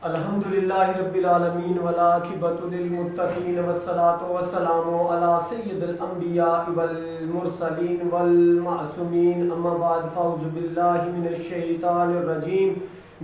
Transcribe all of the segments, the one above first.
الحمدللہ رب العالمین والعاقبۃ للمتقین والصلاۃ والسلام علی سید الانبیاء والمرسلین والمعصومین اما بعد فاعوذ باللہ من الشیطان الرجیم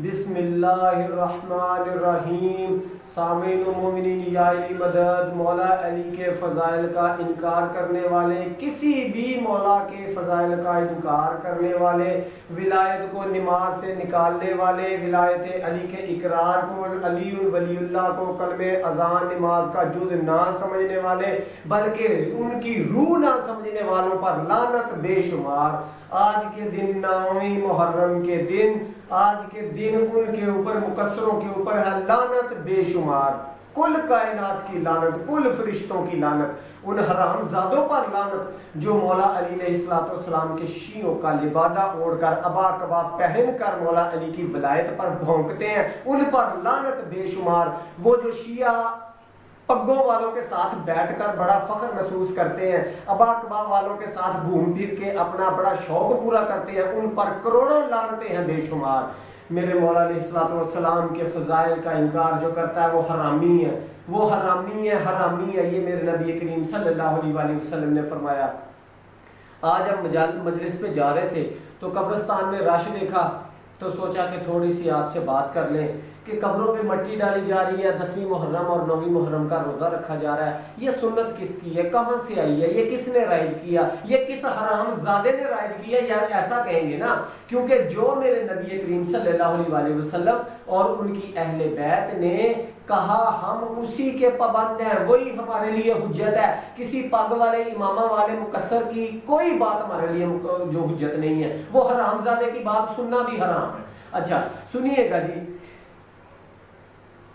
بسم اللہ الرحمن الرحیم۔ سامعین و مومنین، یا علی مدد، مولا علی کے فضائل کا انکار کرنے والے، کسی بھی مولا کے فضائل کا انکار کرنے والے، ولایت کو نماز سے نکالنے والے، ولایت علی کے اقرار کو، علی ولی اللہ کو کلمہ اذان نماز کا جز نہ سمجھنے والے بلکہ ان کی روح نہ سمجھنے والوں پر لعنت بے شمار۔ آج کے دن 9 محرم کے دن، آج کے دن ان کے اوپر مقصروں کے اوپر ہے لعنت بے شمار، کل کائنات کی لعنت، کل فرشتوں کی لعنت، ان حرام زادوں پر لعنت جو مولا علی علیہ السلام کے شیعوں کا لبادہ اوڑھ کر ابا کباب پہن کر مولا علی کی ولایت پر بھونکتے ہیں، ان پر لعنت بے شمار۔ وہ جو شیعہ پگوں والوں کے ساتھ بیٹھ کر بڑا فخر محسوس کرتے ہیں، ابا کباب والوں کے ساتھ گھوم پھر کے اپنا بڑا شوق پورا کرتے ہیں، ان پر کروڑوں لعنتیں ہیں بے شمار۔ میرے مولا علیہ السلام کے فضائل کا انکار جو کرتا ہے وہ حرامی ہے، وہ حرامی ہے، حرامی ہے۔ یہ میرے نبی کریم صلی اللہ علیہ وآلہ وسلم نے فرمایا۔ آج ہم مجلس پہ جا رہے تھے تو قبرستان میں رش دیکھا تو سوچا کہ تھوڑی سی آپ سے بات کر لیں کہ قبروں پہ مٹی ڈالی جا رہی ہے، 10ویں محرم اور 9ویں محرم کا روزہ رکھا جا رہا ہے، یہ سنت کس کی ہے، کہاں سے آئی ہے، یہ کس نے رائج کیا، یہ کس حرام زادے نے رائج کیا؟ یار ایسا کہیں گے نا، کیونکہ جو میرے نبی کریم صلی اللہ علیہ وآلہ وسلم اور ان کی اہل بیت نے کہا ہم اسی کے پابند ہیں، وہی ہمارے لیے حجت ہے۔ کسی پگ والے، امامہ والے، مقصر کی کوئی بات ہمارے لیے جو حجت نہیں ہے، وہ حرام زادے کی بات سننا بھی حرام ہے۔ اچھا سنیے گا جی،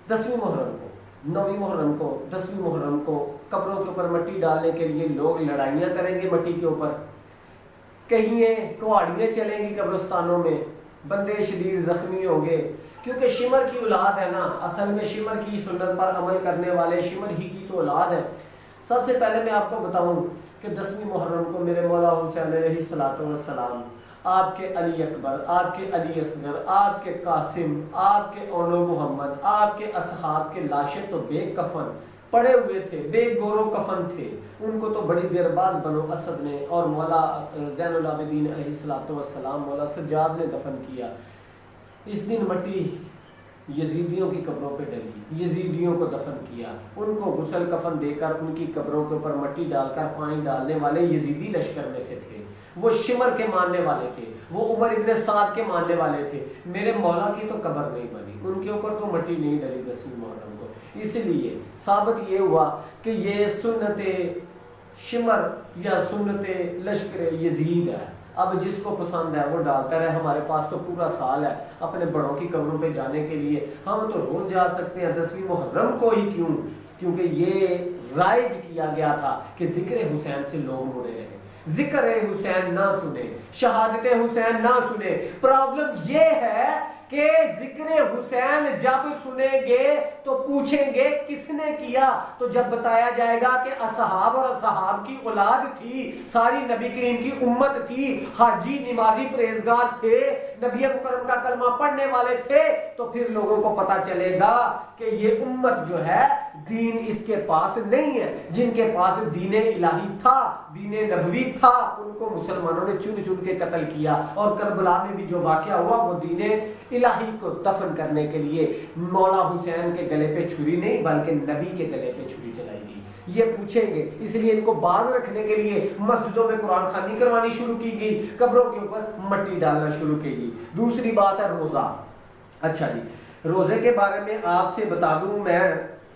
10ویں محرم کو، 9ویں محرم کو، 10ویں محرم کو قبروں کے اوپر مٹی ڈالنے کے لیے لوگ لڑائیاں کریں گے مٹی کے اوپر، کہیں کوہاڑیاں چلیں گی قبرستانوں میں، بندے شدید زخمی ہوں گے، کیونکہ شمر کی اولاد ہے نا، اصل میں شمر کی سنت پر عمل کرنے والے شمر ہی کی تو اولاد ہے۔ سب سے پہلے میں آپ کو بتاؤں کہ 10ویں محرم کو میرے مولا حسین علیہ السلام، آپ کے علی اکبر، آپ کے علی اصغر، آپ کے قاسم، آپ کے اولو محمد، آپ کے اصحاب کے لاشیں تو بے کفن پڑے ہوئے تھے، بے گورو کفن تھے، ان کو تو بڑی دیر بعد بنو اسد نے اور مولا زین العابدین علیہ السلام، مولا سجاد نے دفن کیا۔ اس دن مٹی یزیدیوں کی قبروں پہ ڈلی، یزیدیوں کو دفن کیا، ان کو غسل کفن دے کر ان کی قبروں کے اوپر مٹی ڈال کر پانی ڈالنے والے یزیدی لشکر میں سے تھے، وہ شمر کے ماننے والے تھے، وہ عمر ابن سعد کے ماننے والے تھے۔ میرے مولا کی تو قبر نہیں بنی، ان کے اوپر تو مٹی نہیں ڈلی 10ویں محرم کو، اس لیے ثابت یہ ہوا کہ یہ سنت شمر یا سنت لشکر یزید ہے۔ اب جس کو پسند ہے وہ ڈالتا رہے، ہمارے پاس تو پورا سال ہے اپنے بڑوں کی قبروں پہ جانے کے لیے، ہم تو روز جا سکتے ہیں، 10ویں محرم کو ہی کیوں؟ کیونکہ یہ رائج کیا گیا تھا کہ ذکر حسین سے لوگ مڑے رہے، ذکر حسین نہ سنے، شہادت حسین نہ سنے۔ پرابلم یہ ہے کہ ذکر حسین جب سنیں گے تو پوچھیں گے کس نے کیا، تو جب بتایا جائے گا کہ اصحاب اور اصحاب کی اولاد تھی، ساری نبی کریم کی امت تھی، حاجی، نمازی، پرہیزگار تھے، نبی مکرم کا کلمہ پڑھنے والے تھے، تو پھر لوگوں کو پتا چلے گا کہ یہ امت جو ہے دین اس کے پاس نہیں ہے۔ جن کے پاس دین الہی تھا، دین نبوی تھا، ان کو مسلمانوں نے چن چن کے قتل کیا، اور کربلا میں بھی جو واقعہ ہوا وہ دین الہی کو دفن کرنے کے لیے مولا حسین کے گلے پہ چھری نہیں بلکہ نبی کے گلے پہ چھری چلائی گئی۔ یہ پوچھیں گے، اس لیے ان کو باز رکھنے کے لیے مسجدوں میں قرآن خوانی کروانی شروع کی گئی، قبروں کے اوپر مٹی ڈالنا شروع کی گئی۔ دوسری بات ہے روزہ۔ اچھا جی، روزے کے بارے میں آپ سے بتا دوں میں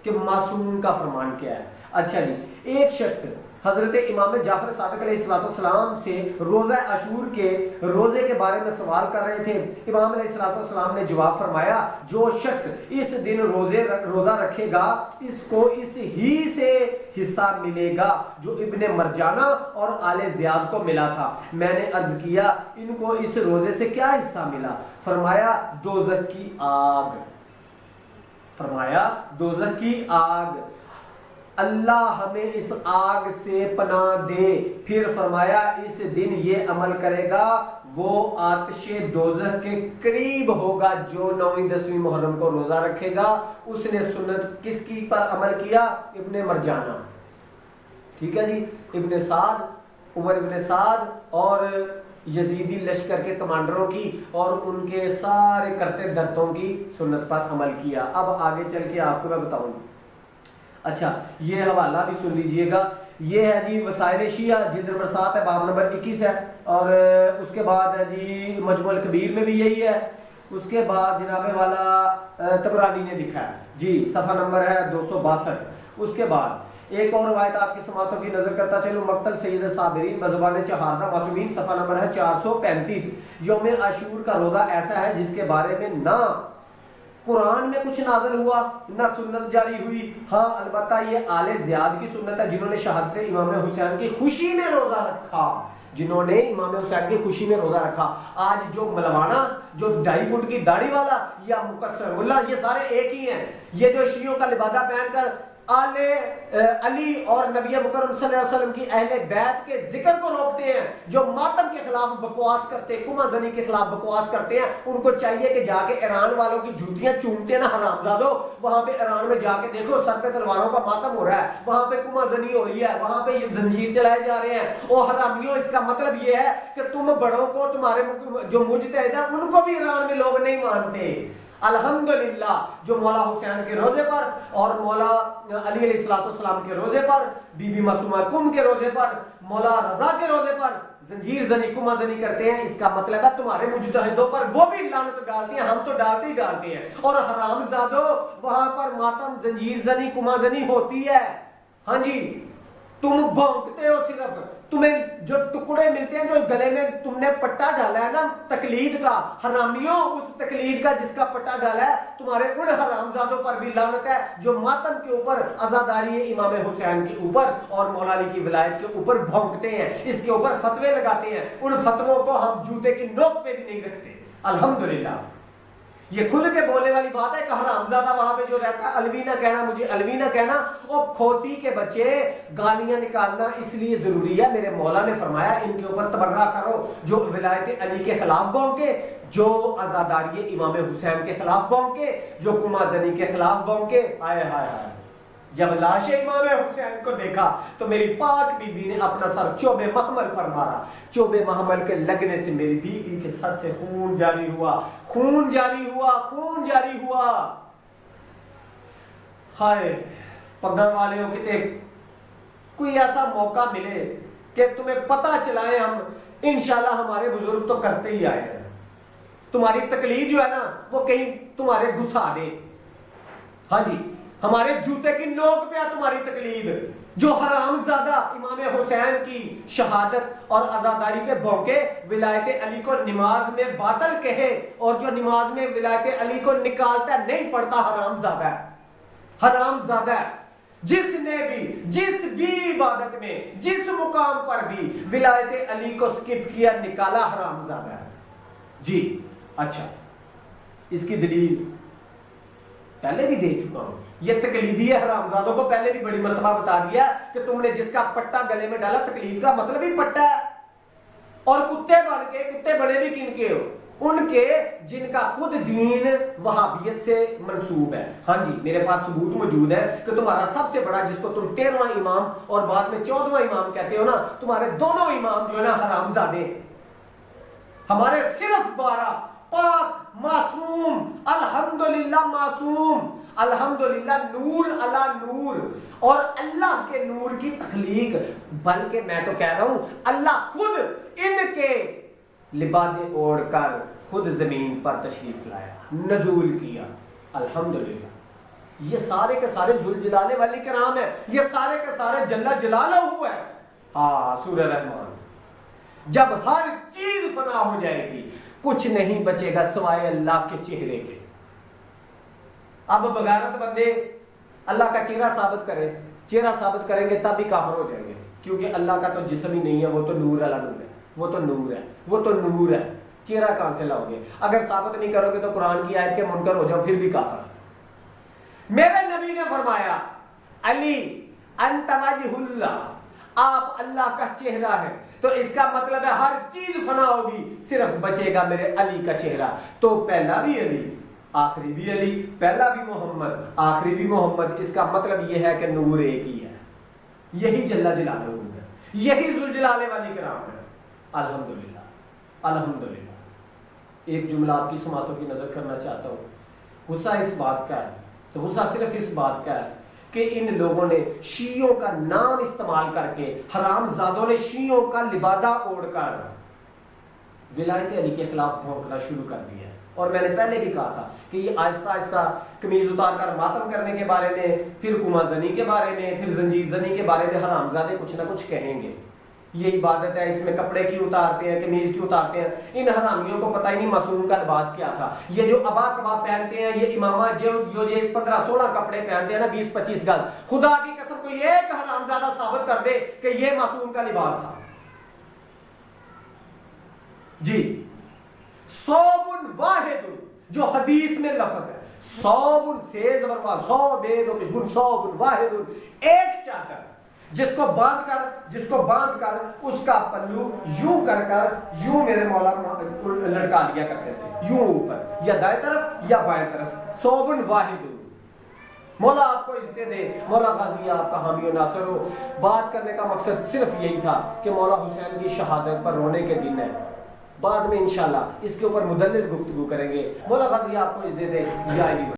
کہ معصوم کا فرمان کیا ہے۔ اچھا جی، ایک شخص حضرت امام جعفر صادق علیہ السلام سے روزہ عاشور کے روزے کے بارے میں سوال کر رہے تھے۔ امام علیہ السلام نے جواب فرمایا، جو شخص اس دن روزہ رکھے گا اس کو اس ہی سے حصہ ملے گا جو ابن مرجانہ اور آل زیاد کو ملا تھا۔ میں نے عرض کیا ان کو اس روزے سے کیا حصہ ملا؟ فرمایا دوزخ کی آگ، فرمایا دوزخ کی آگ، اللہ ہمیں اس آگ سے پناہ دے۔ پھر فرمایا اس دن یہ عمل کرے گا وہ آتش دوزخ کے قریب ہوگا جو 9ویں 10ویں محرم کو روزہ رکھے گا. اس نے سنت کس کی پر عمل کیا؟ ابن مرجانہ. ٹھیک ہے جی، ابن سعد، عمر ابن سعد اور یزیدی لشکر کے کمانڈروں کی اور ان کے سارے کرتے درتوں کی سنت پر عمل کیا. اب آگے چل کے آپ کو میں بتاؤں. اچھا یہ حوالہ بھی سن لیجئے گا. یہ ہے جی وسائل شیعہ جلد نمبر 7 ہے، باب نمبر 21 ہے. اور اس کے بعد ہے جی مجموع الکبیر میں بھی یہی ہے. اس کے بعد جناب والا طبرانی نے لکھا ہے جی، صفحہ نمبر ہے 262. اس کے بعد ایک اور روایت آپ کی سماعتوں کی نظر کرتا چلو. مقتل سید صابرین بزبان چہاردہ معصومین، صفحہ نمبر ہے 435. یوم عاشور کا روزہ ایسا ہے جس کے بارے میں نہ قرآن میں کچھ نازل ہوا نہ سنت جاری ہوئی. ہاں البتہ یہ آل زیاد کی سنت ہے جنہوں نے شہادت امام حسین کی خوشی میں روزہ رکھا، جنہوں نے امام حسین کی خوشی میں روزہ رکھا. آج جو ملوانا، جو 2.5 فٹ کی داڑھی والا یا مقصر ملا، یہ سارے ایک ہی ہیں. یہ جو شیعوں کا لبادہ پہن کر آل علی اور نبی مکرم صلی اللہ علیہ وسلم کی اہل بیت کے ذکر کو روکتے ہیں، جو ماتم کے خلاف بکواس کرتے ہیں، کما زنی کے خلاف بکواس کرتے ہیں، ان کو چاہیے کہ جا کے ایران والوں کی جوتیاں چومتے ہیں نا حرامزادو. وہاں پہ ایران میں جا کے دیکھو، سر پہ تلواروں کا ماتم ہو رہا ہے، وہاں پہ کما زنی ہو رہی ہے، وہاں پہ یہ زنجیر چلائے جا رہے ہیں. او حرامیوں، اس کا مطلب یہ ہے کہ تم بڑوں کو، تمہارے جو مجتہد ہیں ان کو بھی ایران میں لوگ نہیں مانتے. الحمدللہ جو مولا حسین کے روزے پر اور مولا علی علیہ السلام کے روزے پر، بی بی معصومہ کم کے روزے پر، مولا رضا کے روزے پر زنجیر زنی کما زنی کرتے ہیں، اس کا مطلب ہے تمہارے مجتہدوں پر وہ بھی لعنت ڈالتے ہیں. ہم تو ڈالتے ہی ڈالتے ہیں. اور حرام زادو وہاں پر ماتم زنجیر زنی کما زنی ہوتی ہے. ہاں جی، تم بھونکتے ہو، صرف تمہیں جو ٹکڑے ملتے ہیں، جو گلے میں تم نے پٹا ڈالا ہے نا تقلید کا، حرامیوں اس تقلید کا جس کا پٹا ڈالا ہے، تمہارے ان حرامزادوں پر بھی لعنت ہے جو ماتم کے اوپر، عزاداری امام حسین کے اوپر اور مولا علی کی ولایت کے اوپر بھونکتے ہیں، اس کے اوپر فتوے لگاتے ہیں. ان فتووں کو ہم جوتے کی نوک پہ بھی نہیں رکھتے. الحمدللہ یہ کھل کے بولنے والی بات ہے کہ حرامزادہ وہاں پہ جو رہتا ہے الوی نہ کہنا، مجھے الوی نہ کہنا. اور کھوتی کے بچے گالیاں نکالنا اس لیے ضروری ہے، میرے مولا نے فرمایا ان کے اوپر تبرہ کرو جو ولایت علی کے خلاف بونکے، جو عزاداری امام حسین کے خلاف بونکے، جو کما زنی کے خلاف بونکے. آئے ہائے ہائے، جب لاش امام حسین کو دیکھا تو میری پاک بی بی نے اپنا سر چوبے محمل پر مارا. چوبے محمل کے لگنے سے میری بی بی کے سر سے خون جاری ہوا، خون جاری ہوا، خون جاری ہوا. ہائے پگڑ والے ہو، کتے کوئی ایسا موقع ملے کہ تمہیں پتہ چلائیں. ہم انشاءاللہ ہمارے بزرگ تو کرتے ہی آئے ہیں. تمہاری تقلید جو ہے نا وہ کہیں تمہارے گھسا دے. ہاں جی، ہمارے جوتے کی نوک پہ ہے تمہاری تقلید. جو حرام زادہ امام حسین کی شہادت اور عزاداری پہ بھونکے، ولایت علی کو نماز میں باطل کہے، اور جو نماز میں ولایت علی کو نکالتا ہے نہیں پڑھتا، حرام زادہ ہے. حرام زادہ ہے. جس نے بھی جس بھی عبادت میں جس مقام پر بھی ولایت علی کو سکپ کیا، نکالا، حرام زادہ ہے. جی اچھا، اس کی دلیل پہلے بھی دے چکا ہوں. یہ تقلیدی ہے، حرامزادوں کو پہلے بھی بڑی مرتبہ بتا دیا کہ تم نے جس کا پٹا گلے میں ڈالا، تقلید کا مطلب ہی پٹا ہے. اور کتے بن کے، کتے بڑے بھی کن کے ہو؟ ان کے جن کا خود دین وہابیت سے منسوب ہے. ہاں جی، میرے پاس ثبوت موجود ہے کہ تمہارا سب سے بڑا، جس کو تم 13واں امام اور بعد میں 14واں امام کہتے ہو نا، تمہارے دونوں امام جو ہے نا حرامزادے. ہمارے صرف 12 پاک معصوم، الحمدللہ معصوم، الحمدللہ نور علی نور، اور اللہ کے نور کی تخلیق. بلکہ میں تو کہہ رہا ہوں اللہ خود ان کے لبادے اوڑھ کر خود زمین پر تشریف لایا، نزول کیا. الحمدللہ یہ سارے کے سارے ذوالجلال والاکرام ہیں، یہ سارے کے سارے جل جلالہ ہے. ہاں سورہ رحمان. جب ہر چیز فنا ہو جائے گی، کچھ نہیں بچے گا سوائے اللہ کے چہرے کے. اب بغیرت بندے اللہ کا چہرہ ثابت کریں، چہرہ ثابت کریں گے تب بھی کافر ہو جائیں گے، کیونکہ اللہ کا تو جسم ہی نہیں ہے، وہ تو نور علی نور ہے، وہ تو نور ہے، وہ تو نور ہے. چہرہ کہاں سے لاؤ گے؟ اگر ثابت نہیں کرو گے تو قرآن کی آیت کے منکر ہو جاؤ، پھر بھی کافر. میرے نبی نے فرمایا علی انت وجہ اللہ، آپ اللہ کا چہرہ ہے. تو تو اس کا مطلب ہے ہر چیز فنا ہوگی، صرف بچے گا میرے علی کا چہرہ۔ تو پہلا بھی علی، آخری بھی علی، پہلا بھی محمد، آخری بھی محمد، اس کا مطلب یہ ہے کہ نور ایک ہی ہے، یہی جل جلالہ ہے، یہی ذوالجلال والاکرام ہے۔ الحمدللہ الحمدللہ۔ ایک جملہ آپ کی سماعتوں کی نظر کرنا چاہتا ہوں۔ غصہ اس بات کا ہے، تو غصہ صرف اس بات کا ہے کہ ان لوگوں نے شیعوں کا نام استعمال کر کے، حرام زادوں نے شیعوں کا لبادہ اوڑھ کر ولایت علی کے خلاف بھونکنا شروع کر دیا ہے۔ اور میں نے پہلے بھی کہا تھا کہ یہ آہستہ آہستہ قمیض اتار کر ماتم کرنے کے بارے میں، پھر کما زنی کے بارے میں، پھر زنجیر زنی کے بارے میں حرام زادے کچھ نہ کچھ کہیں گے۔ یہ عبادت ہے، اس میں کپڑے کیوں اتارتے ہیں، قمیض کیوں اتارتے ہیں؟ ان حرامیوں کو پتہ ہی نہیں معصوم کا لباس کیا تھا۔ یہ جو ابا کباب پہنتے ہیں، یہ امامہ جو یہ 15-16 کپڑے پہنتے ہیں نا، 20-25 گز، خدا کی قسم کوئی ایک حرامزادہ ثابت کر دے کہ یہ معصوم کا لباس تھا جی۔ صوب واحد جو حدیث میں لفظ ہے، صوب سے زبر وا، صوب صوب واحد، ایک چادر جس کو باندھ کر اس کا پلو یوں کر یوں میرے مولا لڑکا لیا کرتے تھے، یوں اوپر، یا دائیں طرف یا بائیں طرف، صوب واحد۔ مولا آپ کو عزتیں دے، مولا غازی آپ کا حامی و ناصر ہو۔ بات کرنے کا مقصد صرف یہی تھا کہ مولا حسین کی شہادت پر رونے کے دن ہے، بعد میں انشاءاللہ اس کے اوپر مدلل گفتگو کریں گے۔ مولا غازی آپ کو عزتیں دے،